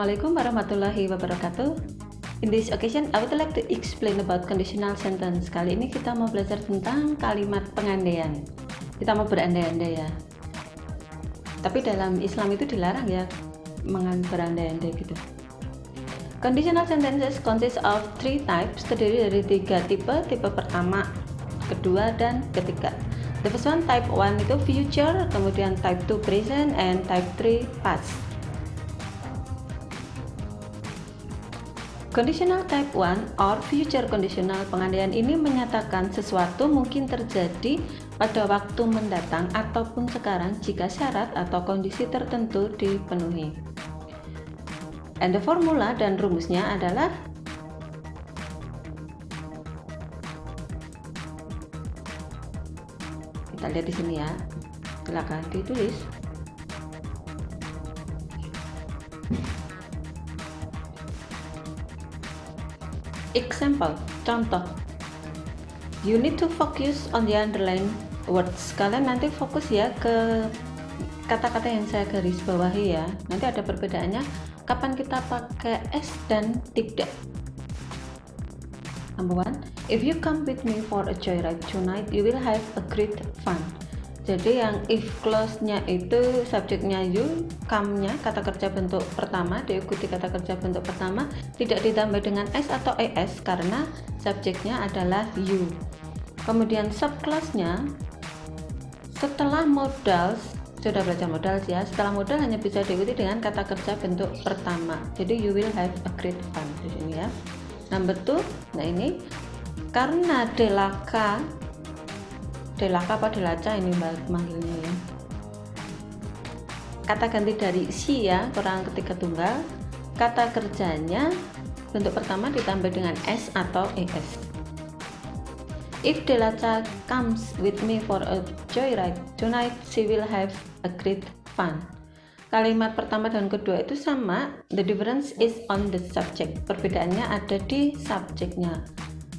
Assalamualaikum warahmatullahi wabarakatuh. In this occasion, I would like to explain about conditional sentence. Kali ini kita mau belajar tentang kalimat pengandaian. Kita mau berandai-andai ya. Tapi dalam Islam itu dilarang ya berandai-andai gitu. Conditional sentences consist of three types, terdiri dari 3 tipe. Tipe pertama, kedua, dan ketiga. The first one, type 1 itu future, kemudian type 2 present, and type 3 past. Conditional type 1 or future conditional pengandaian ini menyatakan sesuatu mungkin terjadi pada waktu mendatang ataupun sekarang jika syarat atau kondisi tertentu dipenuhi. And the formula dan rumusnya adalah kita lihat di sini ya. Silakan ditulis. Example, contoh. You need to focus on the underlined words. Kalian nanti fokus ya ke kata-kata yang saya garis bawahi ya. Nanti ada perbedaannya kapan kita pakai S dan tidak. Number 1, if you come with me for a joyride tonight, you will have a great fun. Jadi yang if clause-nya itu subjeknya you, come-nya kata kerja bentuk pertama, diikuti kata kerja bentuk pertama, tidak ditambah dengan s atau es karena subjeknya adalah you. Kemudian subclause-nya setelah modals, sudah belajar modal ya, setelah modal hanya bisa diikuti dengan kata kerja bentuk pertama. Jadi you will have a great fun di sini ya. Number 2, nah ini karena delaka apa delaca ini manggilnya ya, kata ganti dari si ya, kurang ketiga tunggal, kata kerjanya bentuk pertama ditambah dengan s atau es. If Delaca comes with me for a joyride tonight, she will have a great fun. Kalimat pertama dan kedua itu sama, the difference is on the subject. Perbedaannya ada di subjeknya.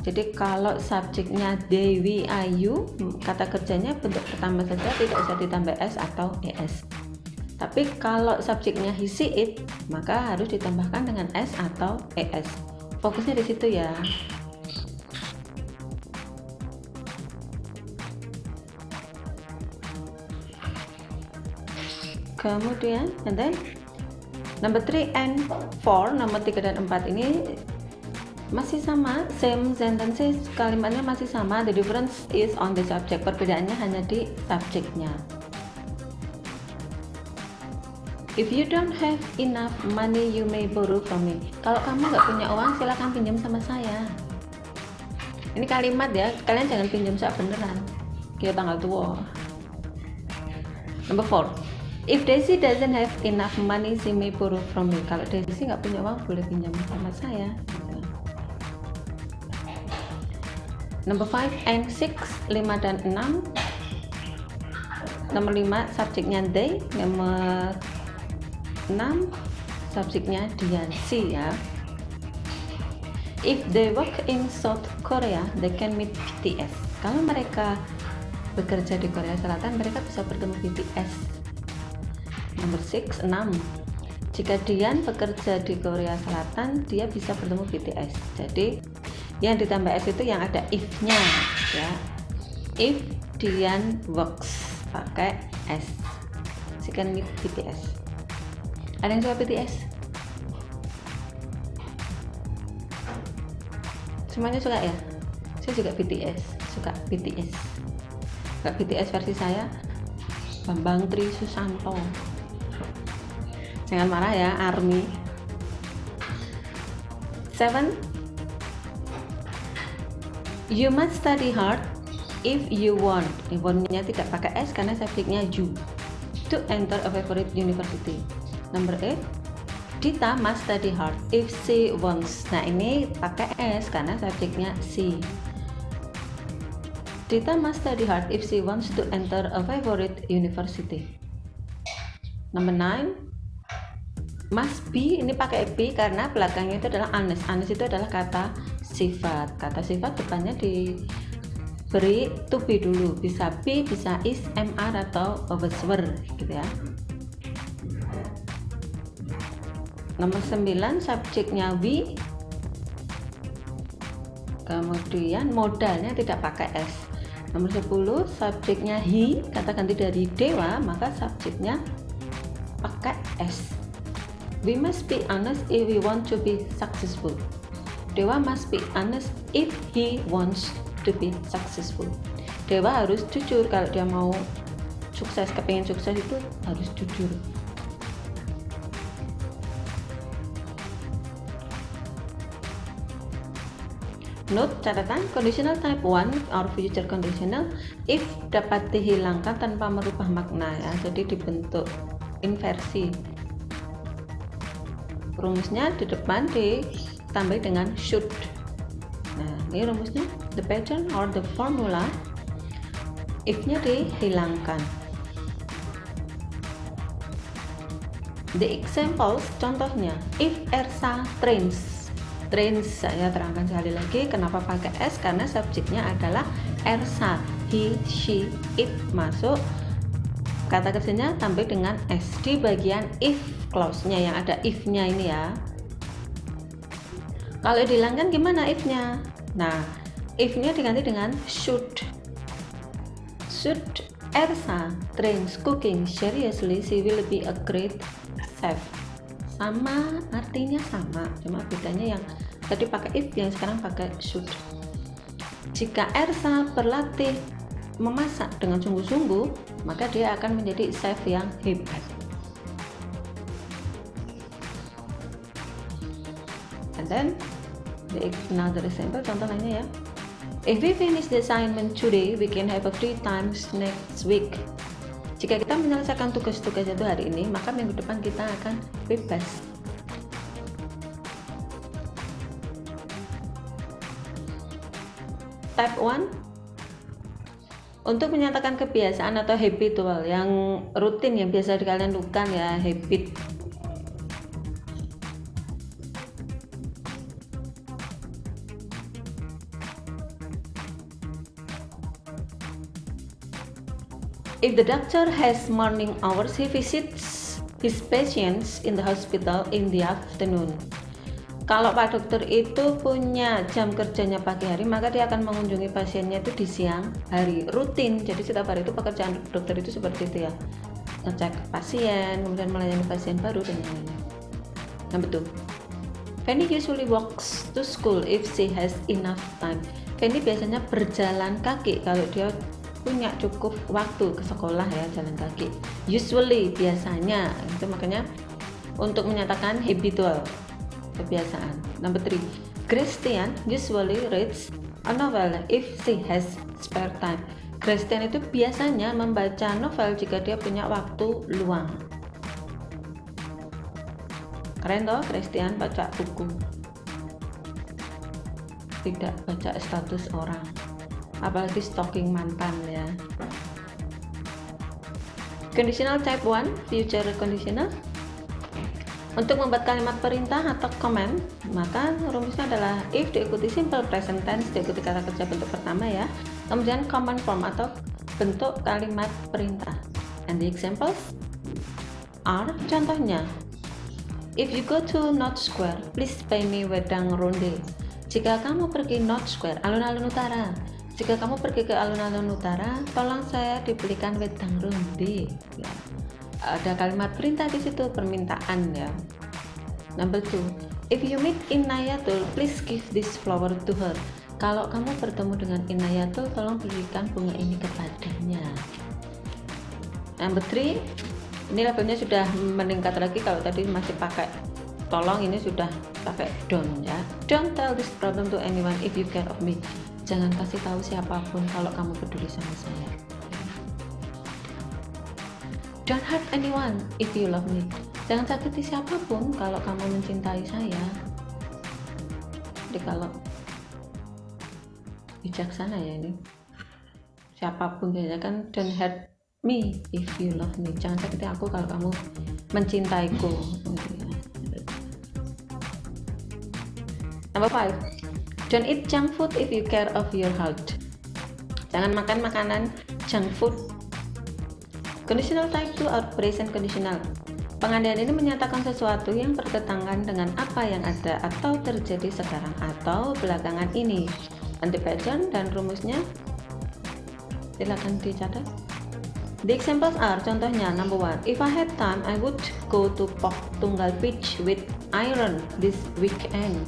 Jadi kalau subjeknya they, we, I, you, kata kerjanya bentuk pertama saja, tidak usah ditambah s atau es. Tapi kalau subjeknya he, she, it, maka harus ditambahkan dengan s atau es. Fokusnya di situ ya. Kemudian, and then number 3 and 4, nomor 3 dan 4 ini masih sama, same sentences, kalimatnya masih sama, the difference is on the subject, perbedaannya hanya di subjeknya. If you don't have enough money, you may borrow from me. Kalau kamu nggak punya uang, silakan pinjam sama saya. Ini kalimat ya, kalian jangan pinjam saat beneran, kita tanggal tua. Number 4, if Daisy doesn't have enough money, she may borrow from me. Kalau Daisy nggak punya uang, boleh pinjam sama saya. Number 5 and 6, 5 dan 6. Nomor 5 subjeknya they, nomor 6 subjeknya dia, she ya. If they work in South Korea, they can meet BTS. Kalau mereka bekerja di Korea Selatan, mereka bisa bertemu BTS. Nomor 6, 6. Jika Dian bekerja di Korea Selatan, dia bisa bertemu BTS. Jadi yang ditambah s itu yang ada if-nya ya. If Dian works, pakai s. She can meet BTS. Ada yang suka BTS? Semuanya suka ya? Saya juga BTS, suka BTS. Enggak BTS versi saya, Bambang Tri Susanto. Jangan marah ya, ARMY. 7, you must study hard if you want. Want-nya tidak pakai s karena subjeknya you, to enter a favorite university. Number 8, Dita must study hard if she wants. Nah ini pakai s karena subjeknya she. Dita must study hard if she wants to enter a favorite university. Number 9, must be, ini pakai be karena belakangnya itu adalah unless. Unless itu adalah kata sifat. Kata sifat depannya diberi to be dulu, bisa be, bisa is, mr atau was were gitu ya. Nomor 9 subjeknya we, kemudian modalnya tidak pakai s. Nomor 10 subjeknya he, kata ganti dari dewa, maka subjeknya pakai s. We must be honest if we want to be successful. Dewa must be honest if he wants to be successful. Dewa harus jujur kalau dia mau sukses, kepingin sukses itu harus jujur. Note, catatan, conditional type 1 or future conditional if dapat dihilangkan tanpa merubah makna ya, jadi dibentuk inversi. Rumusnya di depan ditambah dengan should. Nah, ini rumusnya, the pattern or the formula, if-nya dihilangkan. The examples, contohnya, if Ersa trains, saya terangkan sekali lagi kenapa pakai s, karena subjeknya adalah Ersa, he, she, it masuk, kata kerjanya tambah dengan s di bagian if clause-nya yang ada if-nya ini ya. Kalau dihilangkan gimana if-nya? Nah, if-nya diganti dengan should. Should Ersa trains cooking seriously, she will be a great chef. Sama, artinya sama, cuma bedanya yang tadi pakai if, yang sekarang pakai should. Jika Ersa berlatih memasak dengan sungguh-sungguh, maka dia akan menjadi chef yang hebat. And then another example, contoh lainnya ya. If we finish the assignment today, we can have a free time next week. Jika kita menyelesaikan tugas-tugas itu hari ini, maka minggu depan kita akan bebas. Type 1 untuk menyatakan kebiasaan atau habitual yang rutin yang biasa kalian lakukan ya, habit. If the doctor has morning hours, he visits his patients in the hospital in the afternoon. Kalau Pak Dokter itu punya jam kerjanya pagi hari, maka dia akan mengunjungi pasiennya itu di siang hari, rutin. Jadi setiap hari itu pekerjaan dokter itu seperti itu ya, ngecek pasien, kemudian melayani pasien baru dan lain-lain. Number 2, Fanny usually walks to school if she has enough time. Fanny biasanya berjalan kaki kalau dia punya cukup waktu ke sekolah ya, jalan kaki. Usually, biasanya, itu makanya untuk menyatakan habitual, kebiasaan. Number 3, Christian usually reads a novel if she has spare time. Christian itu biasanya membaca novel jika dia punya waktu luang. Keren toh, Christian baca buku, tidak baca status orang, apalagi stalking mantan ya. Conditional type 1, future conditional. Untuk membuat kalimat perintah atau command, maka rumusnya adalah if diikuti simple present tense, diikuti kata kerja bentuk pertama ya, kemudian command form atau bentuk kalimat perintah. And the examples are, contohnya, if you go to North Square, please pay me wedang ronde. Jika kamu pergi North Square, alun-alun utara, jika kamu pergi ke alun-alun utara, tolong saya dibelikan wedang ronde. Ya. Ada kalimat perintah di situ, permintaan ya. Number 2, if you meet Inayatul, please give this flower to her. Kalau kamu bertemu dengan Inayatul, tolong berikan bunga ini kepadanya. Number 3, ini levelnya sudah meningkat lagi. Kalau tadi masih pakai tolong, ini sudah pakai don't ya. Don't tell this problem to anyone if you care of me. Jangan kasih tahu siapapun kalau kamu peduli sama saya. Don't hurt anyone if you love me. Jangan sakiti siapapun kalau kamu mencintai saya. Jadi kalau bijaksana ya ini. Siapapun biasanya kan, don't hurt me if you love me. Jangan sakiti aku kalau kamu mencintaiku. Number 5, don't eat junk food if you care of your health. Jangan makan makanan junk food. Conditional type 2 or present conditional. Pengandian ini menyatakan sesuatu yang bertentangan dengan apa yang ada atau terjadi sekarang atau belakangan ini. Nanti pattern dan rumusnya silakan dicatat. The examples are, contohnya, number 1, if I had time, I would go to Pok Tunggal Beach with Iron this weekend.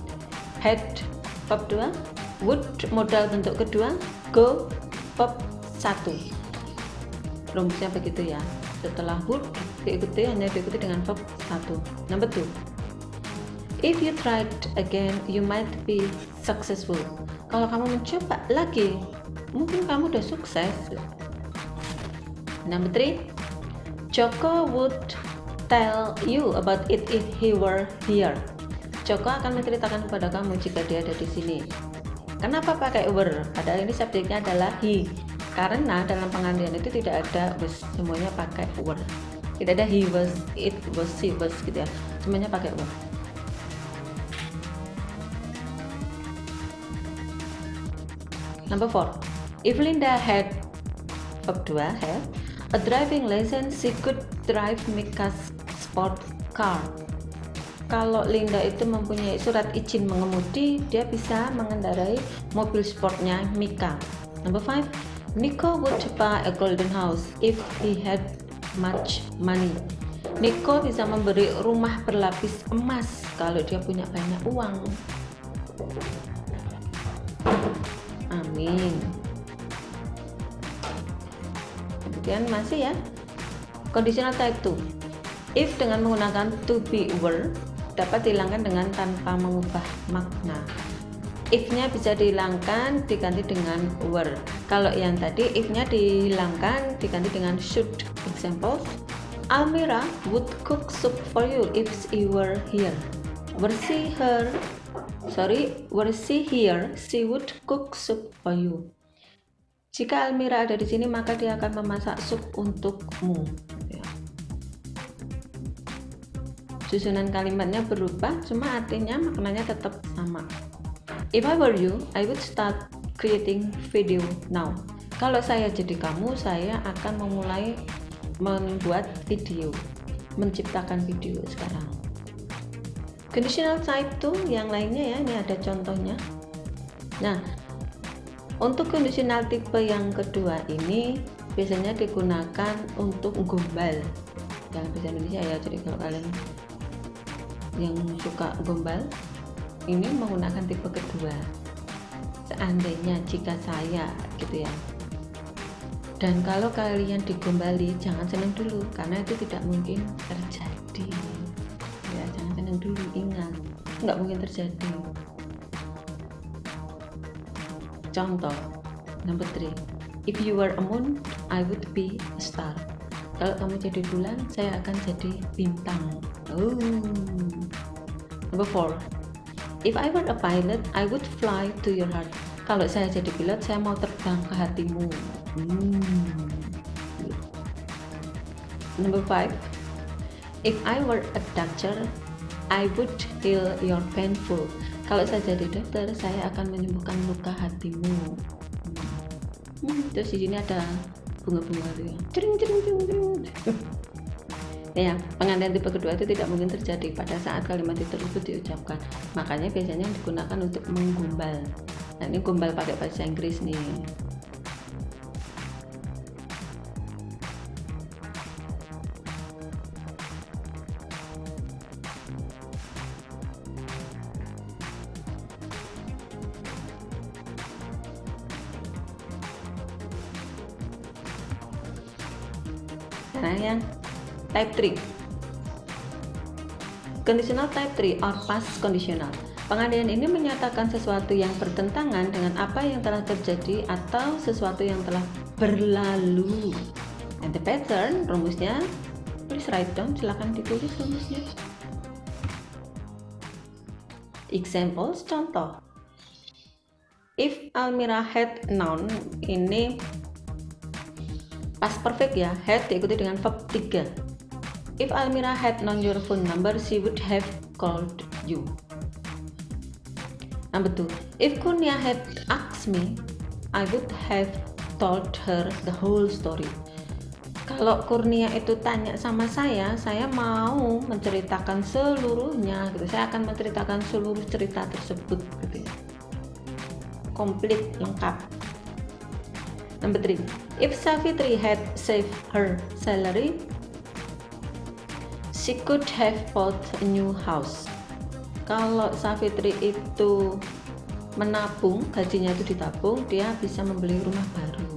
Had, verb 2, would, modal bentuk kedua, go, verb 1. Rumusnya begitu ya. Setelah would hanya diikuti dengan verb 1. Number 2, if you tried again, you might be successful. Kalau kamu mencoba lagi, mungkin kamu udah sukses. Number 3, Joko would tell you about it if he were here. Joko akan menceritakan kepada kamu jika dia ada di sini. Kenapa pakai were? Padahal ini subjeknya adalah he. Karena dalam pengandian itu tidak ada was, semuanya pakai were. Tidak ada he was, it was, she was gitu ya. Semuanya pakai were. Number 4, if Linda had, verb 2, have a driving license, she could drive Mika's sport car. Kalau Linda itu mempunyai surat izin mengemudi, dia bisa mengendarai mobil sportnya Mika. Number 5, Nico would buy a golden house if he had much money. Nico bisa memberi rumah berlapis emas kalau dia punya banyak uang. Amin. Kemudian masih ya, conditional type 2. If dengan menggunakan to be were dapat dihilangkan dengan tanpa mengubah makna. If-nya bisa dihilangkan diganti dengan were. Kalau yang tadi if-nya dihilangkan diganti dengan should. Example, Almira would cook soup for you if she were here. Were she here, she would cook soup for you. Jika Almira ada di sini, maka dia akan memasak sup untukmu. Susunan kalimatnya berubah, cuma artinya maknanya tetap sama. If I were you, I would start creating video now. Kalau saya jadi kamu, saya akan memulai membuat video, menciptakan video sekarang. Conditional type 2 yang lainnya ya, ini ada contohnya. Nah, untuk conditional tipe yang kedua ini biasanya digunakan untuk gombal. Dalam bahasa Indonesia ya, jadi kalau kalian yang suka gombal, ini menggunakan tipe kedua. Seandainya, jika saya gitu ya. Dan kalau kalian digombali, jangan senang dulu karena itu tidak mungkin terjadi. Ya, jangan senang dulu, ingat, nggak mungkin terjadi. Contoh number 3, if you were a moon, I would be a star. Kalau kamu jadi bulan, saya akan jadi bintang. Number 4, if I were a pilot, I would fly to your heart. Kalau saya jadi pilot, saya mau terbang ke hatimu. Number 5, if I were a doctor, I would heal your painful. Kalau saya jadi dokter, saya akan menyembuhkan luka hatimu. Terus di sini ada bunga-bunga tuh ya. Ya, pengandian tipe kedua itu tidak mungkin terjadi pada saat kalimat itu tersebut diucapkan. Makanya biasanya digunakan untuk menggombal. Nah, ini gombal pakai bahasa Inggris nih. Nah, yang type 3, conditional type 3 or past conditional. Pengandian ini menyatakan sesuatu yang bertentangan dengan apa yang telah terjadi atau sesuatu yang telah berlalu. And the pattern, rumusnya, please write down, silakan ditulis rumusnya. Examples, contoh. If Almira had known, ini past perfect ya, had diikuti dengan verb 3. If Almira had known your phone number, she would have called you. Number 2, if Kurnia had asked me, I would have told her the whole story. Kalau Kurnia itu tanya sama saya mau menceritakan seluruhnya gitu. Saya akan menceritakan seluruh cerita tersebut gitu ya. Komplit, lengkap. Number 3. If Savitri had saved her salary, she could have bought a new house. Kalau Savitri itu menabung, gajinya itu ditabung, dia bisa membeli rumah baru.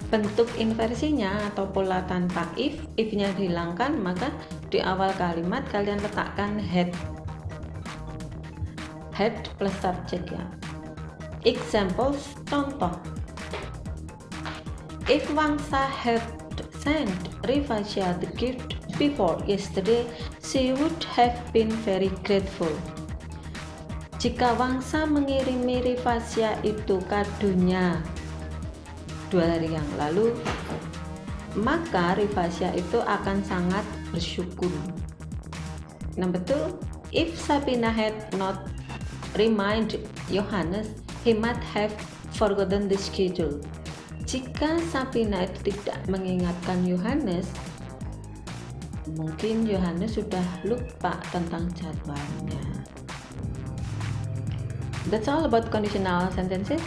Bentuk inversinya atau pola tanpa if-nya dihilangkan, maka di awal kalimat kalian letakkan had plus subject ya. Examples, contoh. If Wangsa had sent Rivasya the gift before yesterday, she would have been very grateful. Jika Wangsa mengirimi Rivasya itu kadonya 2 hari yang lalu, maka Rivasya itu akan sangat bersyukur. Number 2, if Sabina had not remind Johannes, he might have forgotten the schedule. Jika Sabina itu tidak mengingatkan Yohanes, mungkin Yohanes sudah lupa tentang jadwalnya. That's all about conditional sentences,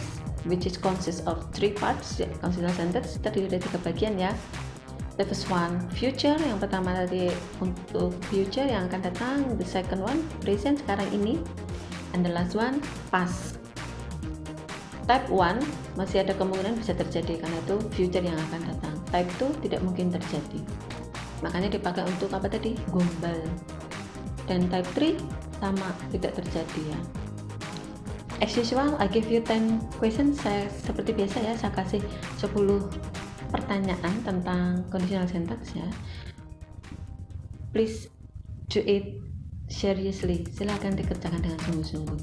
which is consists of 3 parts. Conditional sentence terdiri dari 3 bagian ya. The first one, future. Yang pertama tadi untuk future yang akan datang. The second one, present, sekarang ini. And the last one, past. Type 1 masih ada kemungkinan bisa terjadi karena itu future yang akan datang. Type 2 tidak mungkin terjadi. Makanya dipakai untuk apa tadi? Gombal. Dan type 3 sama, tidak terjadi ya. As usual, I give you 10 questions. Saya seperti biasa ya, saya kasih 10 pertanyaan tentang conditional sentence ya. Please do it seriously. Silakan dikerjakan dengan sungguh-sungguh.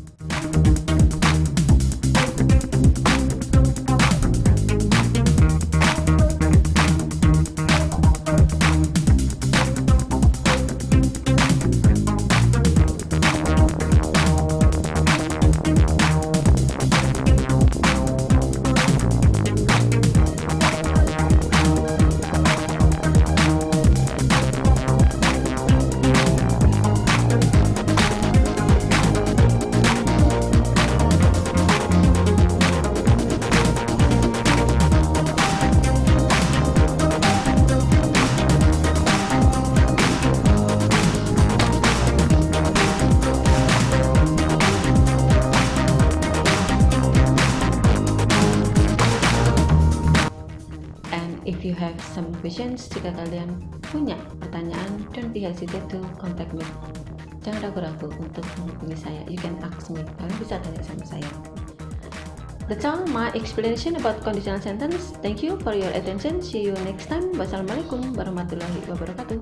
If you have some questions, jika kalian punya pertanyaan, don't be hesitate to contact me. Jangan ragu-ragu untuk menghubungi saya. You can ask me. Kalian bisa tanya sama saya. That's all my explanation about conditional sentence. Thank you for your attention. See you next time. Wassalamualaikum warahmatullahi wabarakatuh.